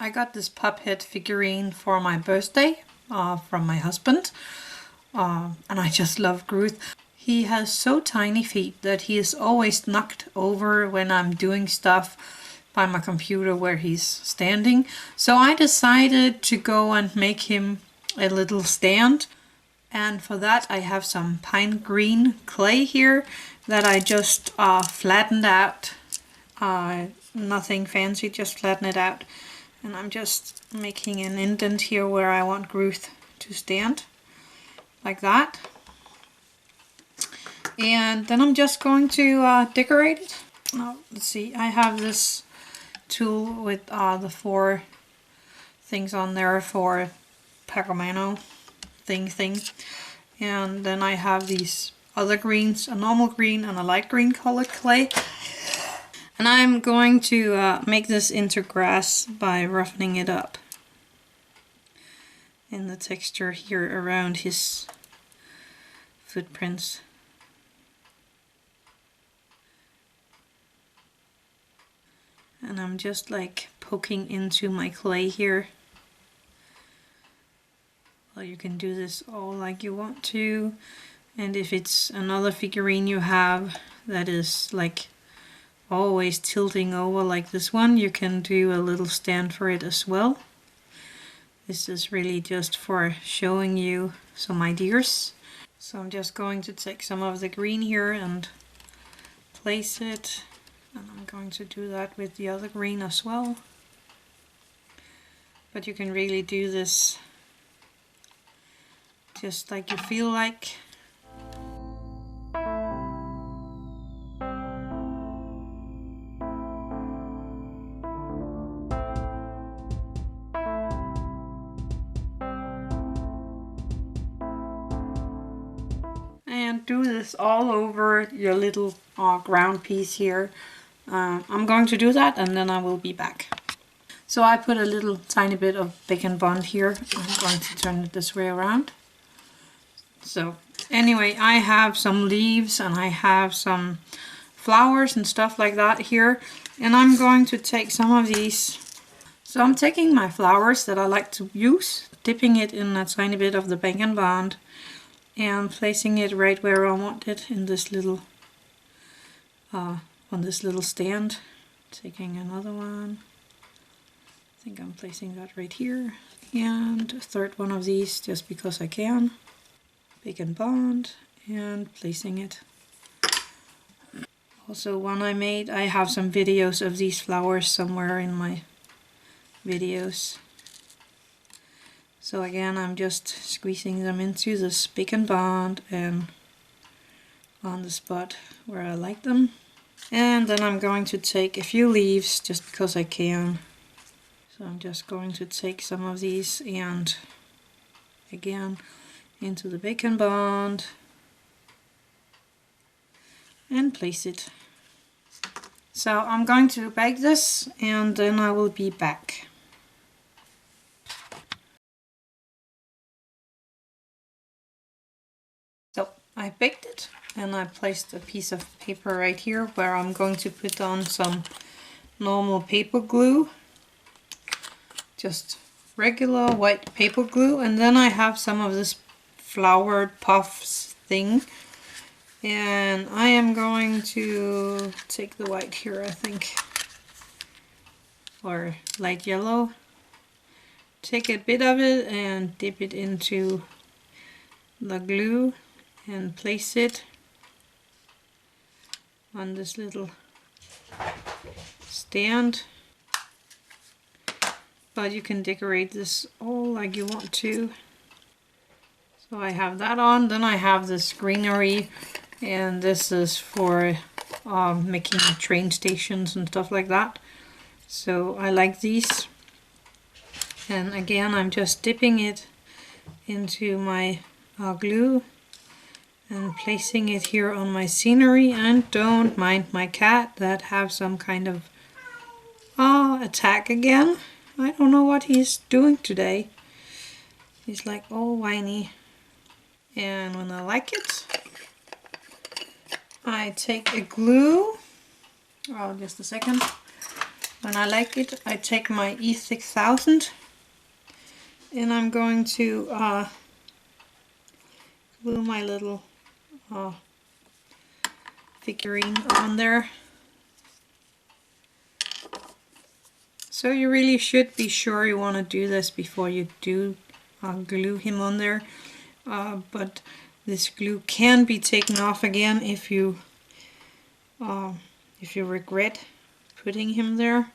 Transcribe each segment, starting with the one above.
I got this Pophead figurine for my birthday from my husband. And I just love Groot. He has so tiny feet that he is always knocked over when I'm doing stuff by my computer where he's standing. So I decided to go and make him a little stand. And for that I have some pine green clay here that I just flattened out. Nothing fancy, just flatten it out. And I'm just making an indent here where I want Groot to stand. Like that. And then I'm just going to decorate it. Now, let's see, I have this tool with the 4 things on there for Pacomano thing. And then I have these other greens, a normal green and a light green colored clay. And I'm going to make this into grass by roughening it up in the texture here around his footprints. And I'm just like poking into my clay here. Well, you can do this all like you want to. And if it's another figurine you have that is like always tilting over like this one, you can do a little stand for it as well. This is really just for showing you some ideas. So I'm just going to take some of the green here and place it. And I'm going to do that with the other green as well. But you can really do this just like you feel like. And do this all over your little ground piece here. I'm going to do that and then I will be back. So I put a little tiny bit of bacon bond here. I'm going to turn it this way around. So anyway, I have some leaves and I have some flowers and stuff like that here. And I'm going to take some of these. So I'm taking my flowers that I like to use, dipping it in a tiny bit of the bacon bond and placing it right where I want it in this little on this little stand. Taking another one. I think I'm placing that right here. And a third one of these just because I can. Bacon bond and placing it. Also one I made, I have some videos of these flowers somewhere in my videos. So again, I'm just squeezing them into this bacon bond and on the spot where I like them. And then I'm going to take a few leaves just because I can. So I'm just going to take some of these and again into the bacon bond and place it. So I'm going to bake this and then I will be back. So I baked it and I placed a piece of paper right here where I'm going to put on some normal paper glue. Just regular white paper glue, and then I have some of this flowered puffs thing. And I am going to take the white here, I think, or light yellow. Take a bit of it and dip it into the glue and place it on this little stand. But you can decorate this all like you want to. So I have that on. Then I have this greenery, and this is for making train stations and stuff like that. So I like these. And again, I'm just dipping it into my glue and placing it here on my scenery. And don't mind my cat that have some kind of attack again. I don't know what he's doing today. He's like all whiny. And when I like it, I take a glue. Oh, just a second. When I like it, I take my E6000 and I'm going to glue my little figurine on there. So you really should be sure you want to do this before you do glue him on there. But this glue can be taken off again if you regret putting him there.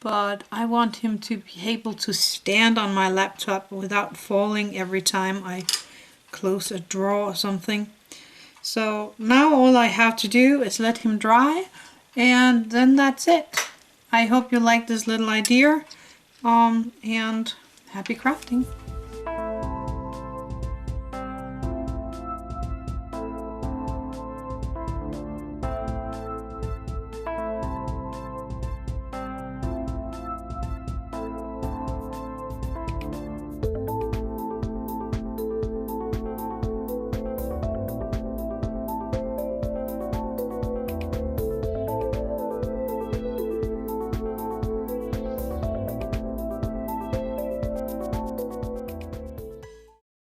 But I want him to be able to stand on my laptop without falling every time I close a drawer or something. So now all I have to do is let him dry, and then that's it. I hope you like this little idea, and happy crafting!